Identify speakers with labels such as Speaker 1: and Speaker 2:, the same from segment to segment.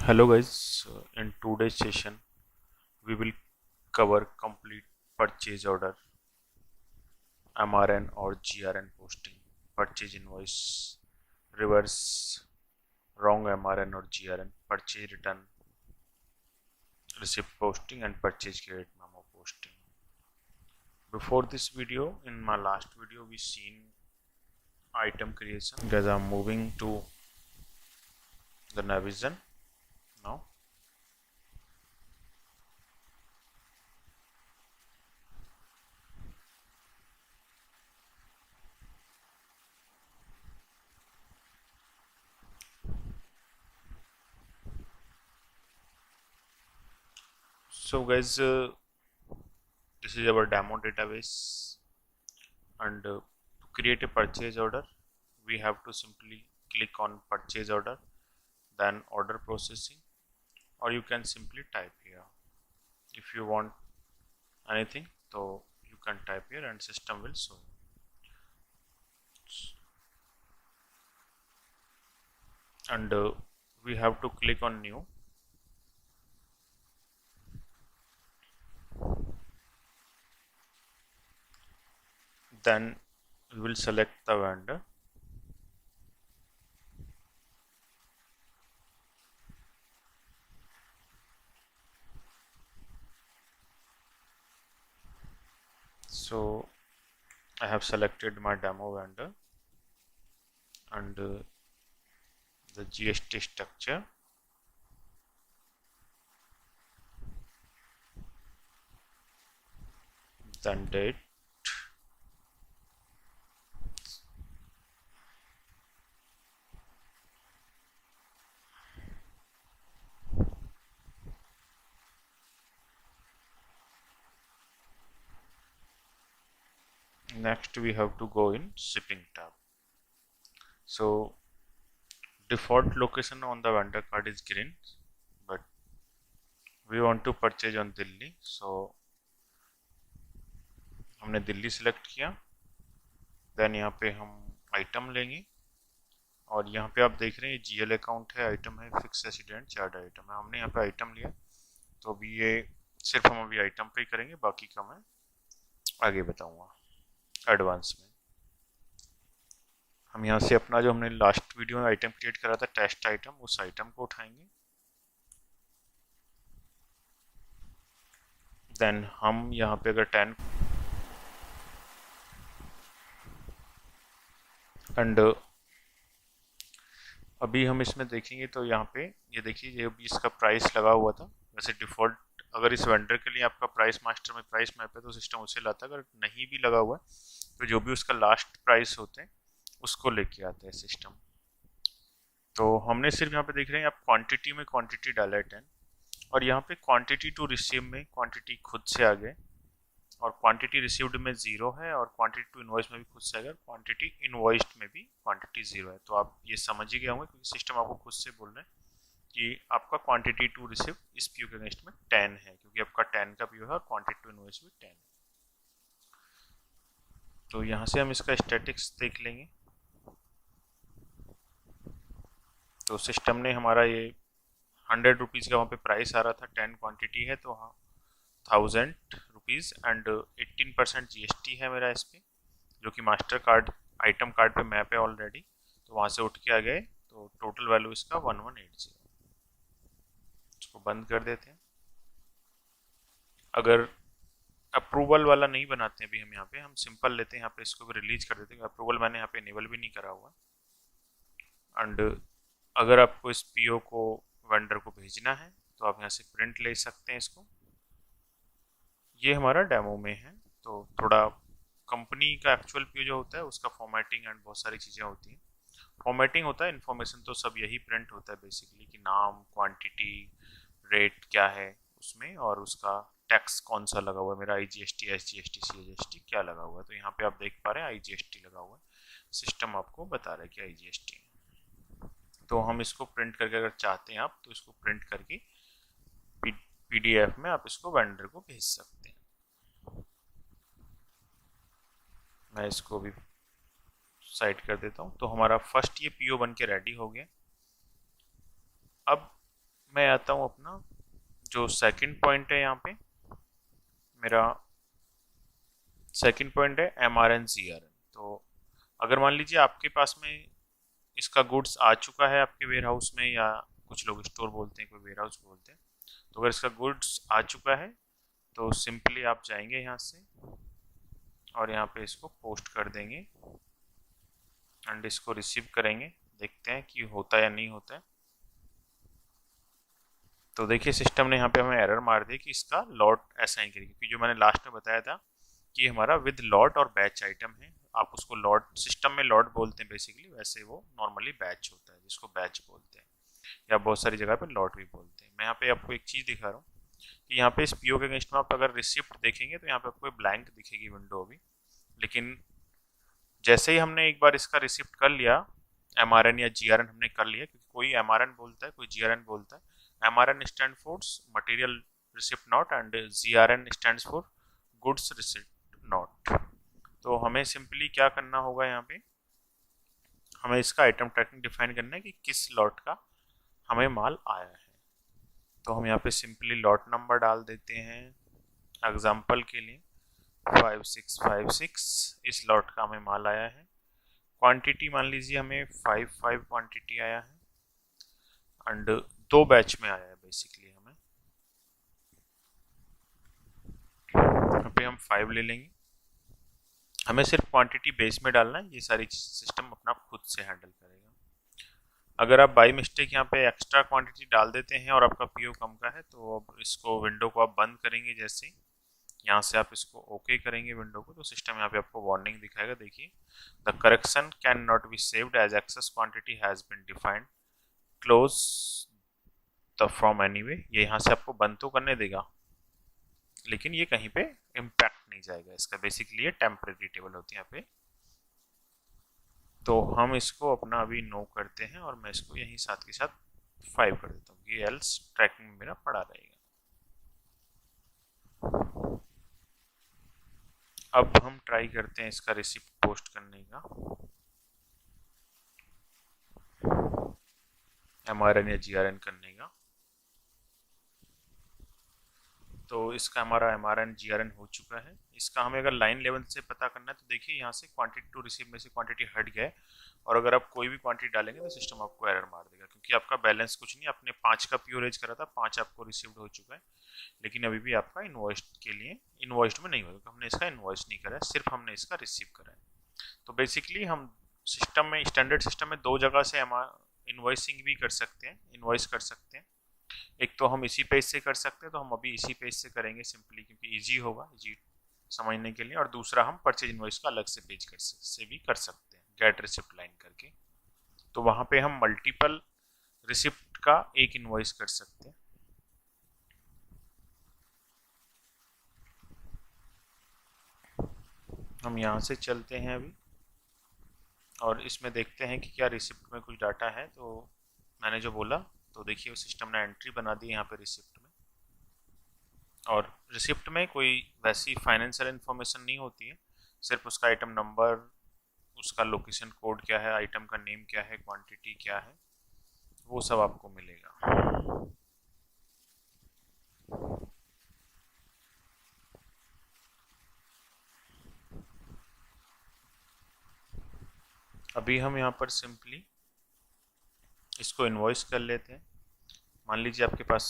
Speaker 1: Hello guys, in today's session we will cover complete purchase order, MRN or GRN posting, purchase invoice, reverse wrong MRN or GRN, purchase return, receipt posting and purchase credit memo posting. Before this video, in my last video we seen item creation. Guys, I'm moving to the Navision now. So guys, this is our demo database, and to create a purchase order we have to simply click on purchase order, then order processing, or you can simply type here. If you want anything, so you can type here and system will show. And we have to click on new. Then we will select the vendor. So I have selected my demo vendor and the GST structure, then date, next we have to go in shipping tab. So default location on the vendor card is green, but we want to purchase on Delhi, so हमने Delhi select किया। Then यहाँ पे हम item लेंगे और यहाँ पे आप देख रहे हैं जीएल अकाउंट है, आइटम है, फिक्स रेसिडेंट, चार्ट आइटम है। हमने यहाँ पे आइटम लिया, तो अभी ये सिर्फ हम अभी आइटम पे ही करेंगे, बाकी का मैं आगे बताऊंगा एडवांस में। हम यहाँ से अपना जो हमने लास्ट वीडियो में आइटम क्रिएट करा था टेस्ट आइटम, उस आइटम को उठाएंगे। देन हम यहाँ पे अगर 10 एंड अभी हम इसमें देखेंगे तो यहाँ पे ये देखिए, ये अभी इसका प्राइस लगा हुआ था। वैसे डिफ़ॉल्ट अगर इस वेंडर के लिए आपका प्राइस मास्टर में प्राइस मैप है तो सिस्टम उसे लाता है, अगर नहीं भी लगा हुआ है तो जो भी उसका लास्ट प्राइस होते हैं उसको लेके आता है सिस्टम। तो हमने सिर्फ यहाँ पे देख रहे हैं आप क्वांटिटी में क्वांटिटी डाला है 10, और यहाँ पे क्वांटिटी टू रिसीव में क्वांटिटी खुद से आ गए, और क्वांटिटी रिसीव्ड में 0 है, और क्वांटिटी टू इनवॉइस में भी खुद से आएगा, क्वांटिटी इनवॉइस्ड में भी क्वांटिटी 0 है। तो आप ये समझ ही गए होंगे क्योंकि सिस्टम आपको खुद से बोल रहे हैं कि आपका क्वांटिटी टू रिसीव इस पीओ के अगेंस्ट में 10 है, क्योंकि आपका 10 का पीओ है और क्वांटिटी टू इनवॉइस भी 10 है। तो यहाँ से हम इसका स्टैटिक्स देख लेंगे। तो सिस्टम ने हमारा ये 100 रुपीज़ का वहाँ पे प्राइस आ रहा था, 10 क्वांटिटी है तो हाँ 1000 रुपीज़ एंड 18% जीएसटी है मेरा इस पर, जो कि मास्टर कार्ड आइटम कार्ड पे मैप है ऑलरेडी। तो वहाँ से उठ के आ गए, तो टोटल वैल्यू इसका 1180। इसको बंद कर देते हैं। अगर अप्रूवल वाला नहीं बनाते हैं अभी हम यहाँ पे, हम सिंपल लेते हैं, यहाँ पे इसको भी रिलीज कर देते हैं। अप्रूवल मैंने यहाँ पे इनेबल भी नहीं करा हुआ। एंड अगर आपको इस पीओ को वेंडर को भेजना है तो आप यहाँ से प्रिंट ले सकते हैं इसको। ये हमारा डेमो में है, तो थोड़ा कंपनी का एक्चुअल पीओ जो होता है उसका फॉर्मेटिंग एंड बहुत सारी चीज़ें होती हैं। फॉर्मेटिंग होता है, इन्फॉर्मेशन तो सब यही प्रिंट होता है बेसिकली, कि नाम, क्वांटिटी, रेट क्या है उसमें, और उसका टैक्स कौन सा लगा हुआ है, मेरा आईजीएसटी, एसजीएसटी, सीजीएसटी क्या लगा हुआ है। तो यहाँ पे आप देख पा रहे हैं आईजीएसटी लगा हुआ है, सिस्टम आपको बता रहा है कि आईजीएसटी। तो हम इसको प्रिंट करके अगर चाहते हैं आप, तो इसको प्रिंट करके पीडीएफ में आप इसको वेंडर को भेज सकते हैं। मैं इसको भी साइड कर देता हूँ। तो हमारा फर्स्ट ये पीओ बन के रेडी हो गया। अब मैं आता हूँ अपना जो सेकंड पॉइंट है, यहाँ पे मेरा सेकंड पॉइंट है MRN CRN। तो अगर मान लीजिए आपके पास में इसका गुड्स आ चुका है आपके वेयर हाउस में, या कुछ लोग स्टोर बोलते हैं, कोई वेयर हाउस बोलते हैं, तो अगर इसका गुड्स आ चुका है तो सिंपली आप जाएंगे यहाँ से और यहाँ पे इसको पोस्ट कर देंगे एंड इसको रिसीव करेंगे। देखते हैं कि होता है या नहीं होता है। तो देखिए सिस्टम ने यहाँ पे हमें एरर मार दी कि इसका लॉट असाइन करिए, क्योंकि जो मैंने लास्ट में बताया था कि हमारा विद लॉट और बैच आइटम है। आप उसको लॉट, सिस्टम में लॉट बोलते हैं बेसिकली, वैसे वो नॉर्मली बैच होता है जिसको बैच बोलते हैं, या बहुत सारी जगह पे लॉट भी बोलते हैं। मैं यहाँ पे आपको एक चीज़ दिखा रहा हूँ कि यहाँ पे इस पीओ के अगेंस्ट में आप अगर रिसिप्ट देखेंगे तो यहाँ पे आपको ब्लैंक दिखेगी विंडो अभी, लेकिन जैसे ही हमने एक बार इसका रिसिप्ट कर लिया, MRN या GRN हमने कर लिया, क्योंकि कोई MRN बोलता है कोई GRN बोलता है। MRN stand for material receipt not and GRN stand for goods receipt not. तो हमें सिंपली क्या करना होगा, यहाँ पे हमें इसका आइटम ट्रैकिंग डिफाइन करना है कि किस लॉट का हमें माल आया है। तो हम यहाँ पे सिंपली लॉट नंबर डाल देते हैं एग्जाम्पल के लिए 5656, इस लॉट का हमें माल आया है। क्वांटिटी मान लीजिए हमें 5 क्वांटिटी आया है एंड 2 बैच में आया है बेसिकली। हमें यहाँ पे हम 5 ले लेंगे। हमें सिर्फ क्वांटिटी बेस में डालना है, ये सारी सिस्टम अपना खुद से हैंडल करेगा। अगर आप बाई मिस्टेक यहाँ पे एक्स्ट्रा क्वांटिटी डाल देते हैं और आपका पीओ कम का है, तो अब इसको विंडो को आप बंद करेंगे, जैसे यहाँ से आप इसको ओके करेंगे विंडो को, तो सिस्टम यहाँ पे आपको वार्निंग दिखाएगा। देखिए, the correction can not be saved as excess quantity has been defined, close the form anyway. ये यहाँ से आपको बंद तो करने देगा, लेकिन ये कहीं पे इम्पैक्ट नहीं जाएगा इसका। बेसिकली ये टेम्परेरी टेबल होती है यहाँ पे। तो हम इसको अपना अभी नो करते हैं और मैं इसको यहीं साथ के साथ 5 कर देता हूँ, ये एल्स ट्रैकिंग में मेरा पड़ा रहेगा। अब हम ट्राई करते हैं इसका रिसिप्ट पोस्ट करने का, MRN या GRN करने का। तो इसका हमारा MRN GRN हो चुका है। इसका हमें अगर लाइन लेवल से पता करना है तो देखिए यहाँ से क्वांटिटी टू रिसीव में से क्वांटिटी हट गया है, और अगर आप कोई भी क्वांटिटी डालेंगे तो सिस्टम आपको एरर मार देगा, क्योंकि आपका बैलेंस कुछ नहीं, आपने 5 का पीओ रेज करा था, 5 आपको रिसीव्ड हो चुका है, लेकिन अभी भी आपका इन्वॉइस्ड के लिए इन्वॉइस्ड में नहीं होगा, तो हमने इसका इन्वॉइस नहीं करा है, सिर्फ हमने इसका रिसीव करा है। तो बेसिकली हम सिस्टम में, स्टैंडर्ड सिस्टम में 2 जगह से हम इन्वॉइसिंग भी कर सकते हैं, इन्वॉइस कर सकते हैं। एक तो हम इसी पेज से कर सकते हैं, तो हम अभी इसी पेज से करेंगे सिंपली, क्योंकि इजी होगा, इजी समझने के लिए। और दूसरा हम परचेज इनवॉइस का अलग से पेज से भी कर सकते हैं, गेट रिसिप्ट लाइन करके। तो वहां पे हम मल्टीपल रिसिप्ट का एक इनवॉइस कर सकते हैं। हम यहाँ से चलते हैं अभी और इसमें देखते हैं कि क्या रिसिप्ट में कुछ डाटा है। तो मैंने जो बोला, तो देखिए सिस्टम ने एंट्री बना दी यहाँ पे रिसिप्ट में, और रिसिप्ट में कोई वैसी फाइनेंशियल इन्फॉर्मेशन नहीं होती है, सिर्फ उसका आइटम नंबर, उसका लोकेशन कोड क्या है, आइटम का नेम क्या है, क्वांटिटी क्या है, वो सब आपको मिलेगा। अभी हम यहाँ पर सिंपली इसको इन्वॉइस कर लेते हैं। मान लीजिए आपके पास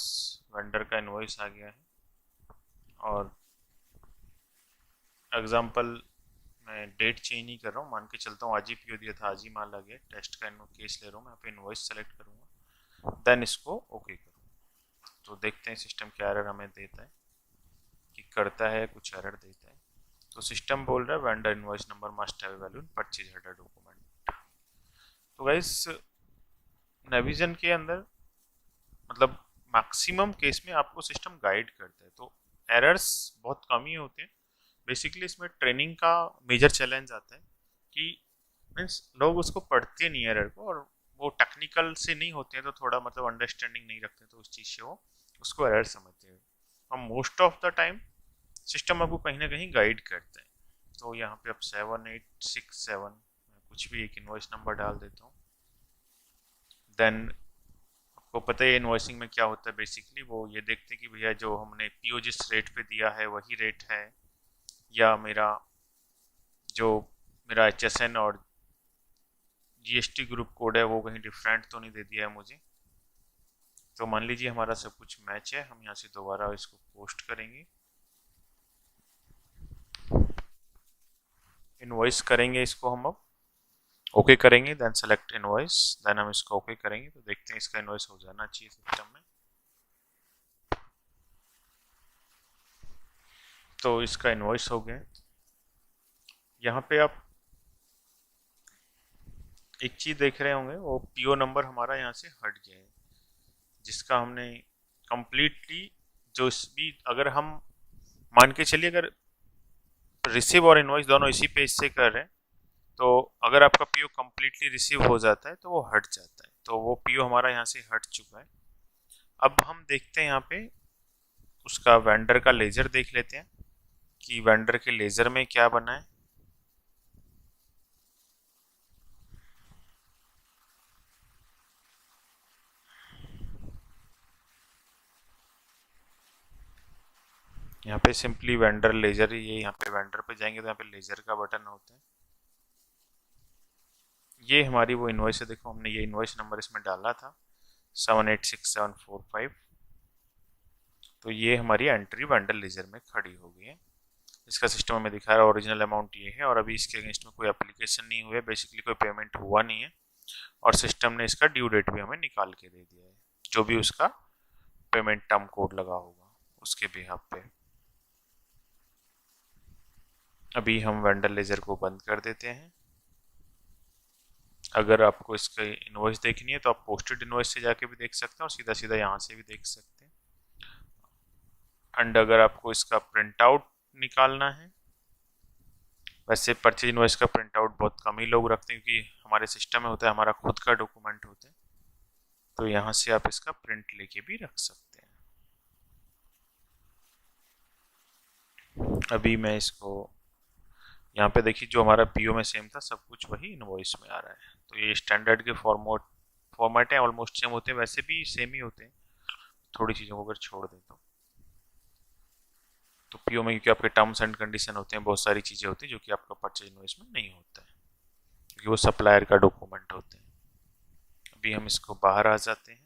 Speaker 1: वेंडर का इन्वॉइस आ गया है, और एग्जांपल मैं डेट चेंज नहीं कर रहा हूँ, मान के चलता हूँ आज ही पीओ दिया था, आज ही माल आ गया, टेस्ट का केस ले रहा हूँ मैं, यहाँ पे इन्वॉइस सेलेक्ट करूँगा, देन इसको ओके करूँगा। तो देखते हैं सिस्टम क्या एरर हमें देता है, कि करता है कुछ एरर देता है। तो सिस्टम बोल रहा है vendor invoice number must have value in purchase header document. तो गाइस नेविजन के अंदर मतलब मैक्सिमम केस में आपको सिस्टम गाइड करता है, तो एरर्स बहुत कम ही होते हैं। बेसिकली इसमें ट्रेनिंग का मेजर चैलेंज आता है कि मीन्स लोग उसको पढ़ते नहीं एरर को, और वो टेक्निकल से नहीं होते हैं, तो थोड़ा मतलब अंडरस्टैंडिंग नहीं रखते, तो उस चीज़ से वो उसको एरर समझते हैं। और most of the time system आपको कहीं ना कहीं गाइड करता है। तो यहाँ पे अब 7867 कुछ भी एक इन्वॉइस नंबर डाल देता हूँ, देन आपको पता है इनवॉइसिंग में क्या होता है बेसिकली, वो ये देखते हैं कि भैया जो हमने पीओ जिस रेट पे दिया है वही रेट है, या जो मेरा HSN और GST ग्रुप कोड है वो कहीं डिफरेंट तो नहीं दे दिया है मुझे। तो मान लीजिए हमारा सब कुछ मैच है, हम यहाँ से दोबारा इसको पोस्ट करेंगे, इनवॉइस करेंगे इसको हम अब ओके करेंगे, देन सेलेक्ट इनवॉइस, देन हम इसको ओके करेंगे तो देखते हैं इसका इनवॉइस हो जाना चाहिए सिस्टम में। तो इसका इनवॉइस हो गया। यहाँ पे आप एक चीज देख रहे होंगे, वो पीओ नंबर हमारा यहाँ से हट गया है, जिसका हमने कंप्लीटली जो भी, अगर हम मान के चलिए अगर रिसीव और इनवॉइस दोनों इसी पेज से कर रहे हैं, तो अगर आपका पीओ कंप्लीटली रिसीव हो जाता है तो वो हट जाता है, तो वो पीओ हमारा यहाँ से हट चुका है। अब हम देखते हैं यहाँ पे उसका वेंडर का लेजर देख लेते हैं कि वेंडर के लेजर में क्या बना है। यहाँ पे सिंपली वेंडर लेजर, ये यहाँ पे वेंडर पे जाएंगे तो यहाँ पे लेजर का बटन होता है। ये हमारी वो इनवॉइस है, देखो हमने ये इनवॉइस नंबर इसमें डाला था 786745, तो ये हमारी एंट्री वेंडर लेजर में खड़ी हो गई है। इसका सिस्टम हमें दिखा रहा है ओरिजिनल अमाउंट ये है, और अभी इसके अगेंस्ट में कोई एप्लीकेशन नहीं हुआ है, बेसिकली कोई पेमेंट हुआ नहीं है, और सिस्टम ने इसका ड्यू डेट भी हमें निकाल के दे दिया है, जो भी उसका पेमेंट टर्म कोड लगा होगा उसके बिहाफ पे। अभी हम वेंडर लेजर को बंद कर देते हैं। अगर आपको इसका इनवॉइस देखनी है तो आप पोस्टेड इनवॉइस से जाके भी देख सकते हैं और सीधा सीधा यहाँ से भी देख सकते हैं। एंड अगर आपको इसका प्रिंट आउट निकालना है, वैसे परचेज इनवॉइस का प्रिंट आउट बहुत कम ही लोग रखते हैं क्योंकि हमारे सिस्टम में होता है, हमारा खुद का डॉक्यूमेंट होता है, तो यहाँ से आप इसका प्रिंट लेके भी रख सकते हैं। अभी मैं इसको यहाँ पे देखिए, जो हमारा पीओ में सेम था सब कुछ वही इनवॉइस में आ रहा है। तो ये स्टैंडर्ड के फॉर्मेट है, ऑलमोस्ट सेम होते हैं, वैसे भी सेम ही होते हैं, थोड़ी चीज़ों को अगर छोड़ दें तो पीओ में क्योंकि आपके टर्म्स एंड कंडीशन होते हैं, बहुत सारी चीज़ें होती हैं जो कि आपका परचेज इनवॉइस में नहीं होता है क्योंकि वो सप्लायर का डॉक्यूमेंट होते हैं। अभी हम इसको बाहर आ जाते हैं।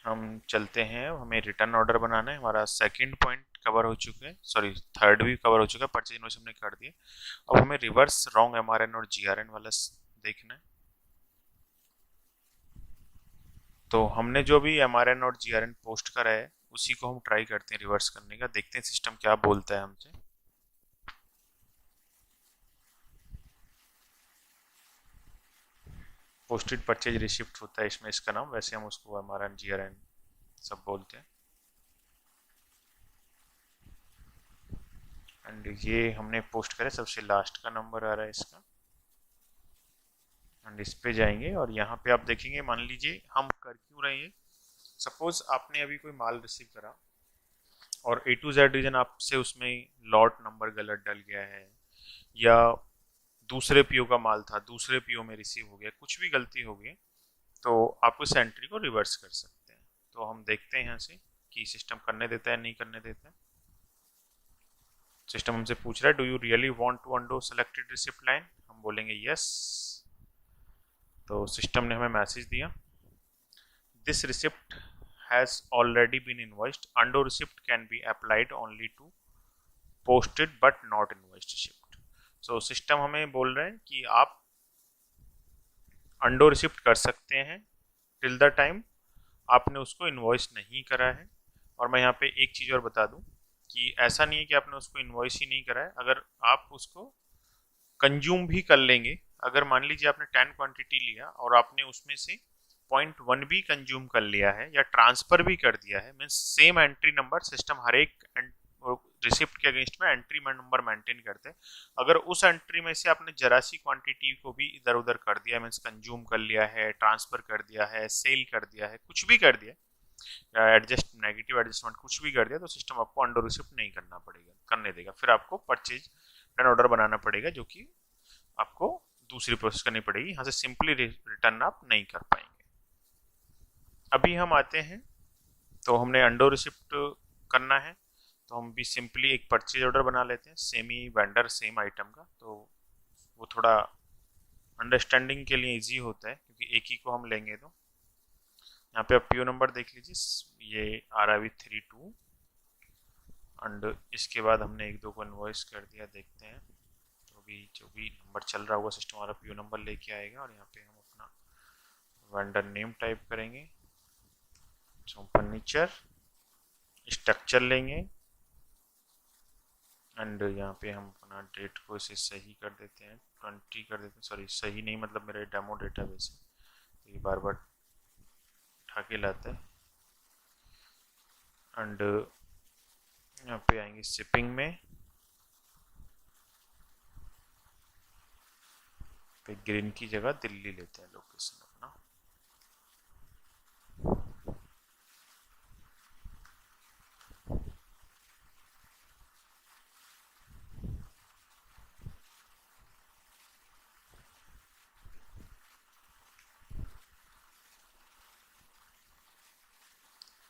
Speaker 1: हम चलते हैं, हमें रिटर्न ऑर्डर बनाना है, हमारा सेकंड पॉइंट कवर हो चुका है, सॉरी थर्ड भी कवर हो चुका है, परचेज इनवॉइस हमने कर दिया। अब हमें रिवर्स रॉन्ग MRN और GRN वाला देखना है। तो हमने जो भी MRN और GRN पोस्ट करा है उसी को हम ट्राई करते हैं रिवर्स करने का, देखते हैं सिस्टम क्या बोलता है हमसे। पोस्टेड परचेज रिसिप्ट होता है इसमें इसका नाम, वैसे हम उसको MRN GRN सब बोलते हैं। एंड ये हमने पोस्ट करा, सबसे लास्ट का नंबर आ रहा है इसका, एंड इस पे जाएंगे और यहाँ पे आप देखेंगे, मान लीजिए हम कर क्यों रहे हैं, सपोज आपने अभी कोई माल रिसीव करा और A to Z रीजन आपसे उसमें लॉट नंबर गलत डल गया है, या दूसरे पीओ का माल था दूसरे पीओ में रिसीव हो गया, कुछ भी गलती हो गई, तो आप उस एंट्री को रिवर्स कर सकते हैं। तो हम देखते हैं यहाँ से कि सिस्टम करने देता है नहीं करने देता है। सिस्टम हमसे पूछ रहा है do you really want to undo selected receipt line, हम बोलेंगे यस। तो सिस्टम ने हमें मैसेज दिया this receipt has already been invoiced, undo receipt can be applied only to posted but not invoiced receipt। so system हमें बोल रहे हैं कि आप undo receipt कर सकते हैं टिल द टाइम आपने उसको इन्वॉइस नहीं करा है। और मैं यहाँ पे एक चीज़ और बता दूं कि ऐसा नहीं है कि आपने उसको इन्वॉइस ही नहीं करा है, अगर आप उसको कंज्यूम भी कर लेंगे, अगर मान लीजिए आपने 10 क्वांटिटी लिया और आपने उसमें से 0.1 भी कंज्यूम कर लिया है या ट्रांसफर भी कर दिया है, means same entry number system हर एक रिसिप्ट के अगेंस्ट में एंट्री नंबर मेंटेन करते हैं। अगर उस एंट्री में से आपने जरा सी क्वांटिटी को भी इधर उधर कर दिया, मीन्स कंज्यूम कर लिया है, ट्रांसफर कर दिया है, सेल कर दिया है, कुछ भी कर दिया, एडजस्ट नेगेटिव एडजस्टमेंट कुछ भी कर दिया, तो सिस्टम आपको अंडो रिसिप्ट नहीं करना पड़ेगा, करने देगा, फिर आपको परचेज रिटर्न ऑर्डर बनाना पड़ेगा जो कि आपको दूसरी प्रोसेस करनी पड़ेगी, यहाँ से सिंपली रिटर्न आप नहीं कर पाएंगे। अभी हम आते हैं, तो हमने अंडो रिसिप्ट करना है, तो हम भी सिंपली एक परचेज ऑर्डर बना लेते हैं, सेम ही वेंडर सेम आइटम का, तो वो थोड़ा अंडरस्टैंडिंग के लिए इजी होता है क्योंकि एक ही को हम लेंगे। तो यहाँ पे आप पीओ नंबर देख लीजिए, ये RIV 32 एंड इसके बाद हमने एक दो को इन्वॉइस कर दिया। देखते हैं तो भी जो भी नंबर चल रहा होगा सिस्टम हमारा पीओ नंबर लेके आएगा, और यहाँ पे हम अपना वेंडर नेम टाइप करेंगे, फर्नीचर स्ट्रक्चर लेंगे, एंड यहाँ पे हम अपना डेट को इसे सही कर देते हैं, 20 कर देते हैं, सॉरी सही नहीं मतलब मेरे डेमो डेटा बेस है तो ये बार बार उठा के लाता है। एंड यहाँ पे आएंगे शिपिंग में, पे ग्रीन की जगह दिल्ली लेते हैं लोकेशन अपना।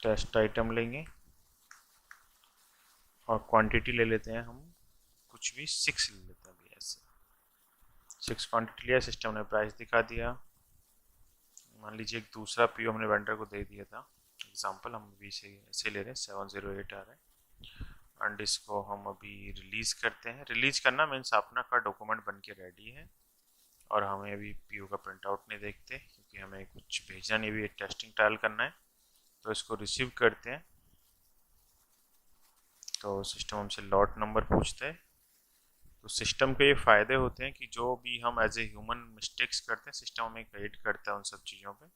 Speaker 1: टेस्ट आइटम लेंगे और क्वांटिटी ले लेते हैं हम कुछ भी 6 ले लेते हैं अभी, ऐसे 6 क्वांटिटी लिया, सिस्टम ने प्राइस दिखा दिया। मान लीजिए एक दूसरा पीओ हमने वेंडर को दे दिया था, एग्जांपल हम अभी से ऐसे ले रहे हैं, 708 आ रहा है, एंड इसको हम अभी रिलीज़ करते हैं। रिलीज करना मीन्स अपना का डॉक्यूमेंट बन के रेडी है, और हमें अभी पीओ का प्रिंट आउट नहीं देखते क्योंकि हमें कुछ भेजना नहीं, भी टेस्टिंग ट्रायल करना है। तो इसको रिसीव करते हैं, तो सिस्टम हमसे लॉट नंबर पूछता है। तो सिस्टम के ये फ़ायदे होते हैं कि जो भी हम एज ए ह्यूमन मिस्टेक्स करते हैं, सिस्टम हमें गाइड करता है उन सब चीज़ों पे।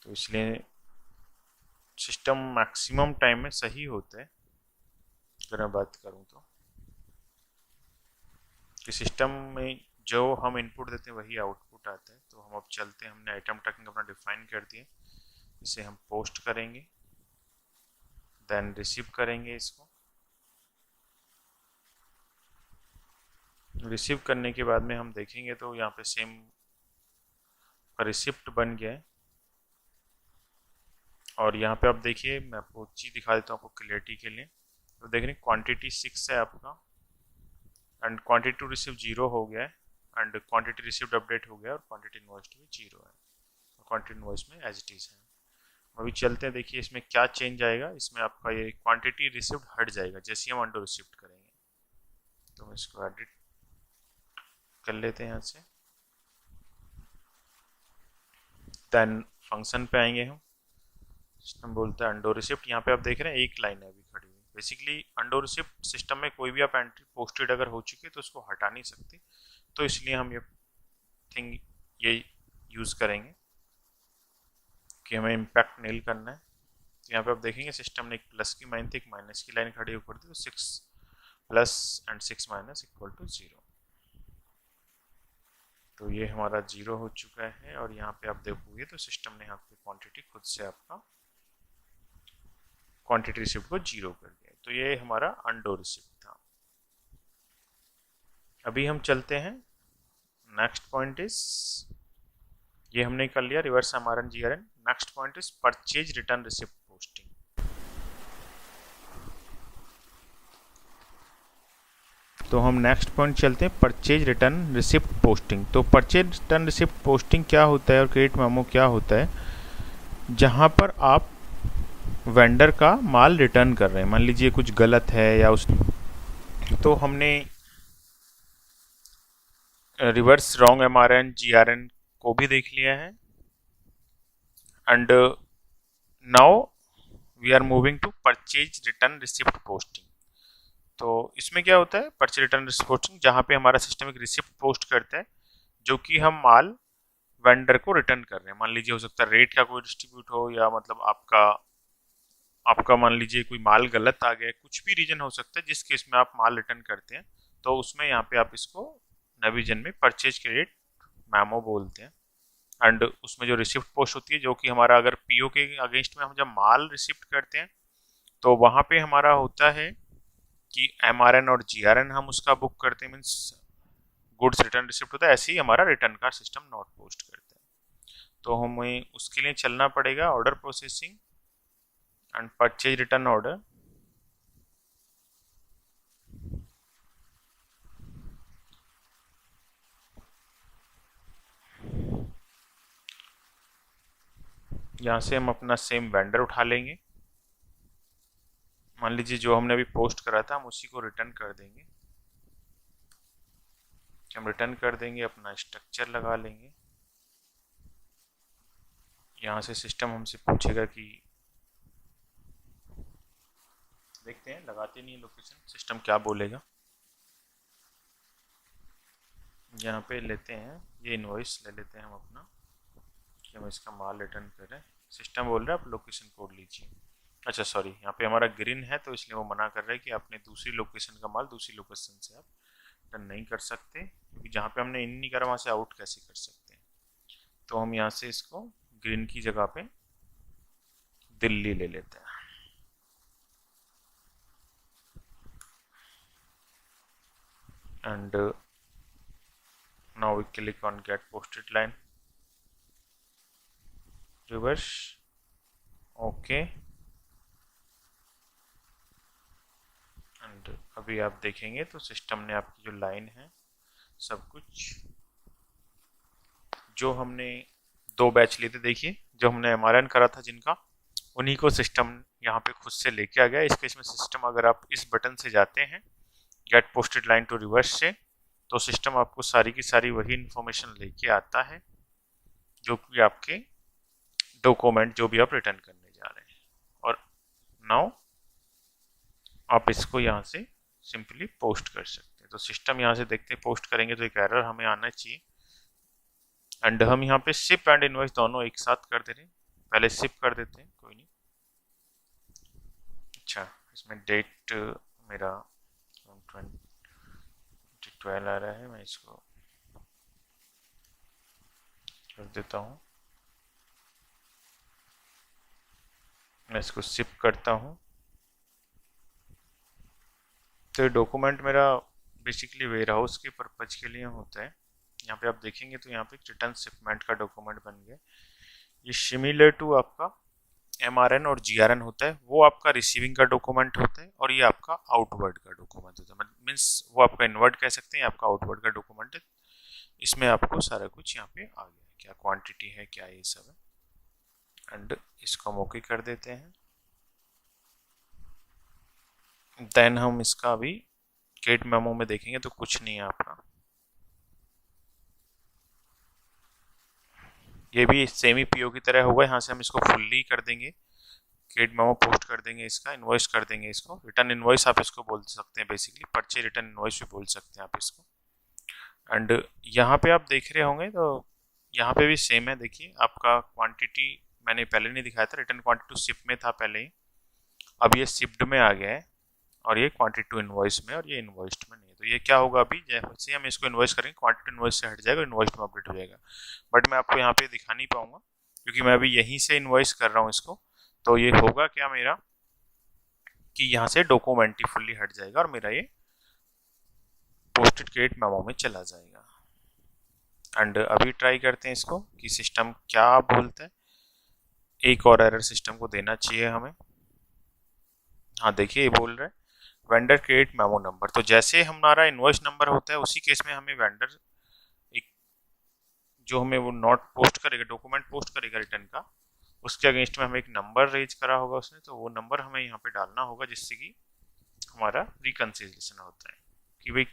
Speaker 1: तो इसलिए सिस्टम मैक्सिमम टाइम में सही होता है। अगर मैं बात करूँ तो कि सिस्टम में जो हम इनपुट देते हैं वही आउटपुट आता है। तो हम अब चलते हैं, हमने आइटम ट्रैकिंग अपना डिफाइन कर दिए, इसे हम पोस्ट करेंगे, देन रिसीव करेंगे। इसको रिसीव करने के बाद में हम देखेंगे तो यहाँ पे सेम रिसिप्ट बन गया है, और यहाँ पे आप देखिए, मैं आपको चीज़ दिखा देता हूँ आपको क्लियरिटी के लिए। तो देख रहे हैं क्वांटिटी 6 है आपका, एंड क्वांटिटी टू रिसीव 0 हो गया है, एंड क्वांटिटी रिसीव्ड अपडेट हो गया, और क्वांटिटी इनवॉइस्ड भी 0 है, और क्वांटिटी इनवॉइस में एज इट इज है। अभी चलते हैं, देखिए इसमें क्या चेंज आएगा। इसमें आपका ये क्वांटिटी रिसीव्ड हट जाएगा जैसे ही हम अंडो रिसीव्ड करेंगे। तो हम इसको एडिट कर लेते हैं यहाँ से, देन फंक्शन पे आएंगे हम, सिस्टम बोलता है अंडो रिसिप्ट। यहाँ पे आप देख रहे हैं एक लाइन है अभी खड़ी हुई। बेसिकली अंडो रिसिप्ट सिस्टम में कोई भी आप एंट्री पोस्टेड अगर हो चुकी है तो उसको हटा नहीं सकते, तो इसलिए हम ये यूज़ करेंगे कि हमें इम्पैक्ट नील करना है। तो यहाँ पे आप देखेंगे सिस्टम ने एक प्लस की लाइन थी, एक माइनस की लाइन खड़ी ऊपर थी, तो 6 plus and 6 minus equal to 0। तो ये हमारा 0 हो चुका है, और यहाँ पे आप देखोगे तो सिस्टम ने यहाँ पे क्वांटिटी खुद से आपका क्वांटिटी रिसिप्ट को 0 कर दिया। तो ये हमारा अंडो रिसिप्ट था। अभी हम चलते हैं, नेक्स्ट पॉइंट इज, ये हमने कर लिया reverse MRN GRN। Next point is purchase return receipt posting. तो हम नेक्स्ट पॉइंट चलते हैं, परचेज रिटर्न रिसिप्ट पोस्टिंग। तो परचेज रिटर्न रिसिप्ट पोस्टिंग क्या होता है और क्रेडिट मेमो क्या होता है, जहां पर आप वेंडर का माल रिटर्न कर रहे हैं। मान लीजिए कुछ गलत है या उस, तो हमने रिवर्स रॉन्ग MRN GRN को भी देख लिया है, and now we are moving to purchase return receipt posting. तो इसमें क्या होता है, परचेज रिटर्न रिसिप्ट पोस्टिंग, जहाँ पे हमारा सिस्टम एक रिसिप्ट पोस्ट करता है जो कि हम माल वेंडर को रिटर्न कर रहे हैं। मान लीजिए हो सकता है रेट का कोई डिस्ट्रीब्यूट हो, या मतलब आपका मान लीजिए कोई माल गलत आ गया, कुछ भी रीजन हो सकता है जिस केस में आप माल रिटर्न करते हैं। तो उसमें यहाँ पे आप इसको नेविजन में परचेज क्रेडिट मैमो बोलते हैं, एंड उसमें जो रिसिप्ट पोस्ट होती है, जो कि हमारा अगर पीओ के अगेंस्ट में हम जब माल रिसिप्ट करते हैं तो वहाँ पे हमारा होता है कि MRN और GRN हम उसका बुक करते हैं, मीन्स गुड्स रिटर्न रिसिप्ट होता है, ऐसे ही हमारा रिटर्न का सिस्टम नोट पोस्ट करता है। तो हमें उसके लिए चलना पड़ेगा order processing and purchase return order. यहाँ से हम अपना सेम वेंडर उठा लेंगे, मान लीजिए जो हमने अभी पोस्ट करा था हम उसी को रिटर्न कर देंगे। हम रिटर्न कर देंगे, अपना स्ट्रक्चर लगा लेंगे। यहाँ से सिस्टम हमसे पूछेगा कि, देखते हैं, लगाते नहीं लोकेशन, सिस्टम क्या बोलेगा। यहाँ पे लेते हैं ये इनवॉइस ले लेते हैं हम अपना, कि हम इसका माल रिटर्न करें। सिस्टम बोल रहा है आप लोकेशन कोड लीजिए। अच्छा सॉरी, यहाँ पे हमारा ग्रीन है तो इसलिए वो मना कर रहा है कि आपने दूसरी लोकेशन का माल दूसरी लोकेशन से आप रिटर्न नहीं कर सकते, क्योंकि जहाँ पे हमने इन नहीं करा वहाँ से आउट कैसे कर सकते हैं। तो हम यहाँ से इसको ग्रीन की जगह पे दिल्ली ले लेते हैं। And now we click on get posted line, reverse, okay. And अभी आप देखेंगे तो सिस्टम ने आपकी जो लाइन है सब कुछ, जो हमने 2 बैच लिए थे, देखिए जो हमने MRN करा था जिनका, उन्हीं को सिस्टम यहाँ पे खुद से लेके आ गया। इस केस में सिस्टम, अगर आप इस बटन से जाते हैं get posted line to reverse से, तो सिस्टम आपको सारी की सारी वही इंफॉर्मेशन लेके आता है जो कि आपके डॉक्यूमेंट जो भी आप रिटर्न करने जा रहे हैं। और नाउ आप इसको यहाँ से सिंपली पोस्ट कर सकते हैं। तो सिस्टम यहाँ से देखते हैं, पोस्ट करेंगे तो एक एरर हमें आना चाहिए। एंड हम यहाँ पे शिप एंड इनवॉइस दोनों एक साथ कर दे रहे हैं, पहले शिप कर देते हैं, कोई नहीं। अच्छा, इसमें डेट मेरा 2012 आ रहा है, मैं इसको कर देता हूँ। मैं इसको शिप करता हूँ। तो डॉक्यूमेंट मेरा बेसिकली वेयर हाउस के पर्पज के लिए होता है। यहाँ पे आप देखेंगे तो यहाँ पे रिटर्न शिपमेंट का डॉक्यूमेंट बन गया। ये सिमिलर टू आपका MRN और GRN होता है, वो आपका रिसीविंग का डॉक्यूमेंट होता है, और ये आपका आउटवर्ड का डॉक्यूमेंट होता है। मीन्स वो आपका इनवर्ड कह सकते हैं, आपका आउटवर्ड का डॉक्यूमेंट है। इसमें आपको सारा कुछ यहाँ पे आ गया, क्या क्वांटिटी है, क्या ये सब है। एंड इसको हम ओके कर देते हैं। देन हम इसका अभी गेट मेमो में देखेंगे तो कुछ नहीं है आपका। ये भी सेम ही PO की तरह होगा। यहाँ से हम इसको फुल्ली कर देंगे, गेट मेमो पोस्ट कर देंगे, इसका इनवॉइस कर देंगे, इसको रिटर्न इनवॉइस आप इसको बोल सकते हैं, बेसिकली परचेज रिटर्न इनवॉइस भी बोल सकते हैं आप इसको। एंड यहाँ पे आप देख रहे होंगे तो यहाँ पे भी सेम है। देखिए आपका क्वांटिटी मैंने पहले नहीं दिखाया था, रिटर्न क्वांटिटी टू शिप में था पहले ही, अब ये शिप्ड में आ गया है, और ये क्वांटिटी टू इनवॉइस में, और ये इनवॉइस्ड में नहीं है। तो ये क्या होगा, अभी जैसे हम इसको इनवॉइस करेंगे क्वांटिटी इनवॉइस से हट जाएगा, इनवॉइस्ड में अपडेट हो जाएगा। बट मैं आपको यहाँ पे दिखा नहीं पाऊंगा क्योंकि मैं अभी यहीं से इनवॉइस कर रहा हूँ इसको। तो ये होगा क्या मेरा, कि यहाँ से डॉक्यूमेंट ही फुल्ली हट जाएगा और मेरा ये पोस्टेड क्रेडिट मेमो में चला जाएगा। एंड अभी ट्राई करते हैं इसको कि सिस्टम क्या बोलता है। एक और एरर सिस्टम को देना चाहिए हमें। हाँ देखिए, ये बोल रहा है वेंडर क्रेडिट मेमो नंबर। तो जैसे हमारा इनवॉइस नंबर होता है उसी केस में हमें वेंडर एक जो हमें वो नोट पोस्ट करेगा, डॉक्यूमेंट पोस्ट करेगा रिटर्न का, उसके अगेंस्ट में हमें एक नंबर रेज करा होगा उसने, तो वो नंबर हमें यहाँ पे डालना होगा जिससे कि हमारा रिकंसिलिएशन होता है कि भाई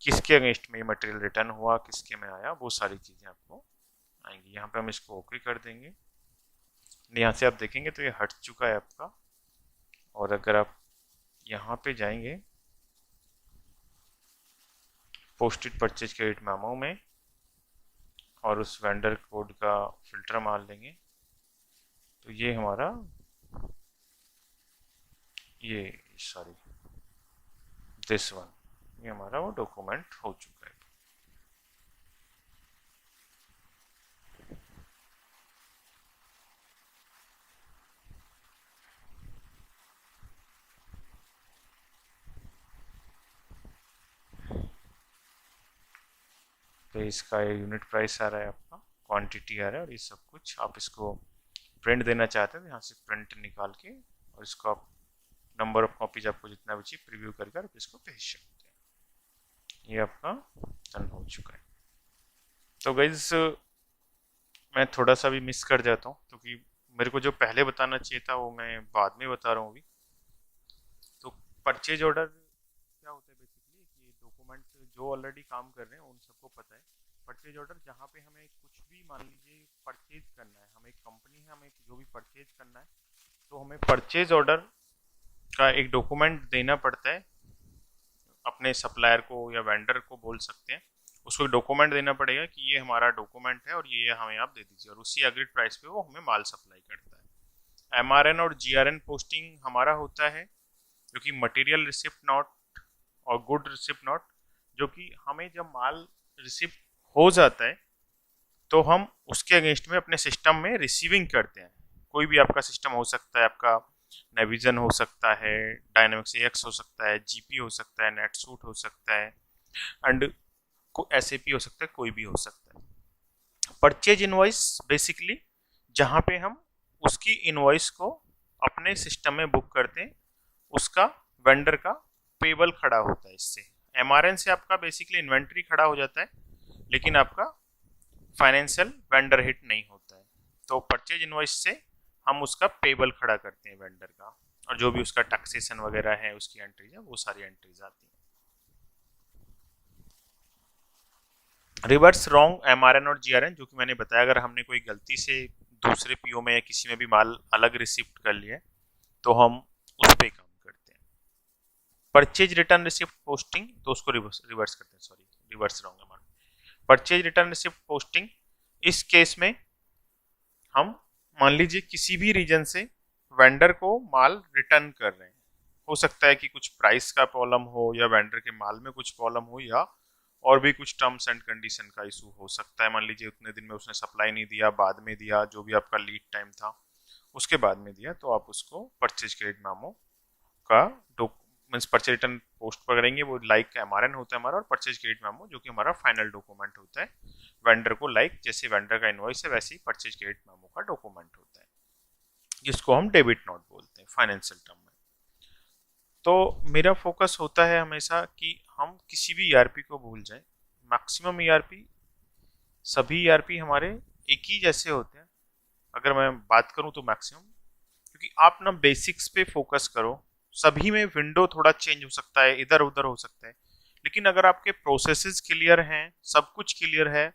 Speaker 1: किसके अगेंस्ट में ये मटेरियल रिटर्न हुआ, किसके में आया, वो सारी चीज़ें आपको आएंगी। यहाँ पे हम इसको ओके कर देंगे। यहाँ से आप देखेंगे तो ये हट चुका है आपका। और अगर आप यहाँ पे जाएंगे पोस्टेड परचेज क्रेडिट मेमो में और उस वेंडर कोड का फिल्टर मार लेंगे, तो ये हमारा ये सॉरी दिस वन, ये हमारा वो डॉक्यूमेंट हो चुका है। तो इसका यूनिट प्राइस आ रहा है आपका, क्वांटिटी आ रहा है, और ये सब कुछ आप इसको प्रिंट देना चाहते हैं तो यहाँ से प्रिंट निकाल के और इसको आप नंबर ऑफ कॉपीज आपको जितना भी चाहिए प्रीव्यू करके आप इसको भेज सकते हैं। ये आपका डन हो चुका है। तो गाइज मैं थोड़ा सा भी मिस कर जाता हूँ क्योंकि मेरे को जो पहले बताना चाहिए था वो मैं बाद में बता रहा हूँ अभी। तो परचेज ऑर्डर क्या होता है बेसिकली कि डॉक्यूमेंट जो ऑलरेडी काम कर रहे हैं उन सबको पता है। परचेज ऑर्डर जहाँ पे हमें कुछ भी मान लीजिए परचेज करना है, हम एक कंपनी है, हमें जो भी परचेज करना है तो हमें परचेज ऑर्डर का एक डॉक्यूमेंट देना पड़ता है अपने सप्लायर को या वेंडर को बोल सकते हैं। उसको डॉक्यूमेंट देना पड़ेगा कि ये हमारा डॉक्यूमेंट है और ये हमें आप दे दीजिए, और उसी एग्रीड प्राइस पे वो हमें माल सप्लाई करता है। MRN और GRN पोस्टिंग हमारा होता है जो कि मटेरियल रिसिप्ट नॉट और गुड रिसिप्ट नॉट, जो कि हमें जब माल रिसिप्ट हो जाता है तो हम उसके अगेंस्ट में अपने सिस्टम में रिसीविंग करते हैं। कोई भी आपका सिस्टम हो सकता है, आपका नेविजन हो सकता है, डायनामिक्स AX हो सकता है, GP हो सकता है, नेटसूट हो सकता है, एंड SAP हो सकता है, कोई भी हो सकता है। परचेज इनवॉइस बेसिकली जहाँ पे हम उसकी इनवॉइस को अपने सिस्टम में बुक करते हैं, उसका वेंडर का पेबल खड़ा होता है। इससे MRN से आपका बेसिकली इन्वेंट्री खड़ा हो जाता है लेकिन आपका फाइनेंशियल वेंडर हिट नहीं होता है। तो परचेज इनवॉइस से हम उसका पेबल खड़ा करते हैं वेंडर का, और जो भी उसका टैक्सेशन वगैरह है उसकी एंट्रीज है वो सारी एंट्रीज आती हैं। रिवर्स रॉन्ग MRN और GRN जो कि मैंने बताया, अगर हमने कोई गलती से दूसरे PO में या किसी में भी माल अलग रिसिप्ट कर लिया तो हम उस पर काम करते हैं। परचेज रिटर्न रिसिप्ट पोस्टिंग तो उसको रिवर्स करते हैं, sorry reverse wrong MRN। Purchase return receipt posting, इस केस में हम मान लीजिए किसी भी रीजन से वेंडर को माल रिटर्न कर रहे हैं। हो सकता है कि कुछ प्राइस का प्रॉब्लम हो या वेंडर के माल में कुछ प्रॉब्लम हो या और भी कुछ टर्म्स एंड कंडीशन का इशू हो सकता है। मान लीजिए उतने दिन में उसने सप्लाई नहीं दिया, बाद में दिया, जो भी आपका लीड टाइम था उसके बाद में दिया, तो आप उसको परचेज क्रेडिट मेमो का मींस परचेज रिटर्न पोस्ट करेंगे। वो लाइक MRN होता है हमारा, और परचेज क्रेडिट मेमो जो कि हमारा फाइनल डॉक्यूमेंट होता है वेंडर को, लाइक जैसे वेंडर का इनवॉइस है वैसे ही परचेज क्रेडिट मेमो का डॉक्यूमेंट होता है, जिसको हम डेबिट नोट बोलते हैं फाइनेंशियल टर्म में। तो मेरा फोकस होता है हमेशा कि हम किसी भी ERP को भूल जाए। मैक्सिमम ERP, सभी ERP हमारे एक ही जैसे होते हैं अगर मैं बात करूं तो मैक्सिमम, क्योंकि आप ना बेसिक्स पे फोकस करो। सभी में विंडो थोड़ा चेंज हो सकता है, इधर उधर हो सकता है, लेकिन अगर आपके प्रोसेसेस क्लियर हैं, सब कुछ क्लियर है,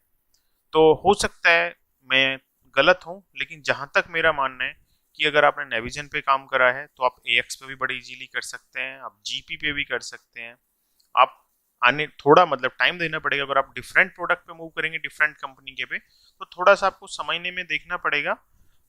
Speaker 1: तो हो सकता है मैं गलत हूं, लेकिन जहां तक मेरा मानना है कि अगर आपने नेविजन पे काम करा है तो आप AX पे भी बड़े इजीली कर सकते हैं, आप GP पे भी कर सकते हैं। आप आने थोड़ा मतलब टाइम देना पड़ेगा। अगर आप डिफरेंट प्रोडक्ट पे मूव करेंगे डिफरेंट कंपनी के पे, तो थोड़ा सा आपको समझने में देखना पड़ेगा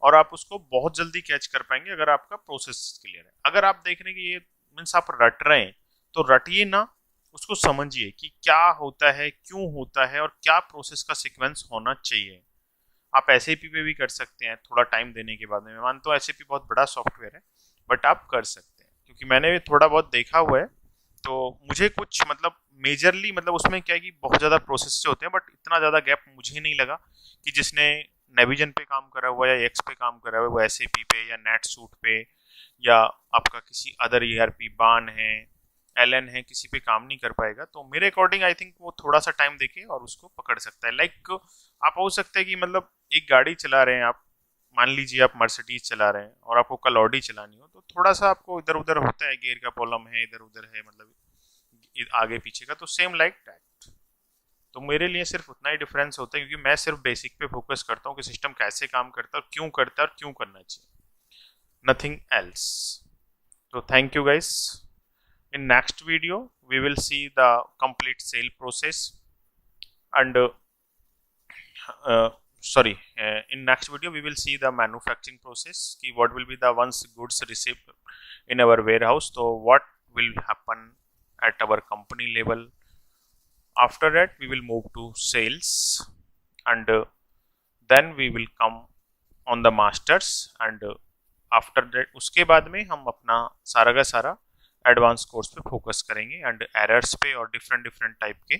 Speaker 1: और आप उसको बहुत जल्दी कैच कर पाएंगे अगर आपका प्रोसेस क्लियर है। अगर आप देख रहे हैं कि ये मीन्स आप रट रहे हैं तो रटिए ना, उसको समझिए कि क्या होता है, क्यों होता है, और क्या प्रोसेस का सीक्वेंस होना चाहिए। आप SAP पे भी कर सकते हैं थोड़ा टाइम देने के बाद में। मैं मानता हूँ SAP बहुत बड़ा सॉफ्टवेयर है, बट आप कर सकते हैं क्योंकि मैंने थोड़ा बहुत देखा हुआ है। तो मुझे कुछ मतलब मेजरली मतलब उसमें क्या है कि बहुत ज़्यादा प्रोसेस होते हैं, बट इतना ज़्यादा गैप मुझे नहीं लगा कि जिसने नेविजन पे काम करा हुआ या एक्स पे काम करा हुआ वो SAP पे या नेटसूट पे या आपका किसी अदर ERP बान है, LN है, किसी पे काम नहीं कर पाएगा। तो मेरे अकॉर्डिंग आई थिंक वो थोड़ा सा टाइम देके और उसको पकड़ सकता है। लाइक आप हो सकता है कि मतलब एक गाड़ी चला रहे हैं आप, मान लीजिए आप मर्सिडीज चला रहे हैं और आपको कल ऑडी चलानी हो, तो थोड़ा सा आपको इधर उधर होता है, गियर का प्रॉब्लम है, इधर उधर है, मतलब आगे पीछे का। तो सेम लाइक दैट। तो मेरे लिए सिर्फ उतना ही डिफरेंस होता है क्योंकि मैं सिर्फ बेसिक पे फोकस करता हूँ कि सिस्टम कैसे काम करता है, क्यों करता है और क्यों करना चाहिए, नथिंग एल्स। तो thank you guys. In next video we will see the complete sale process and in next video we will see the manufacturing process ki what will be the once goods received in our warehouse, so what will happen at our company level. After that we will move to sales and then we will come on the masters and after that उसके बाद में हम अपना सारा का सारा advance course पे focus करेंगे एंड एरर्स पे और डिफरेंट टाइप के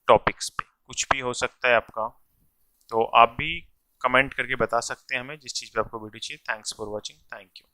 Speaker 1: टॉपिक्स पे। कुछ भी हो सकता है आपका, तो आप भी कमेंट करके बता सकते हैं हमें जिस चीज़ पे आपको वीडियो चाहिए। Thanks for watching, thank you.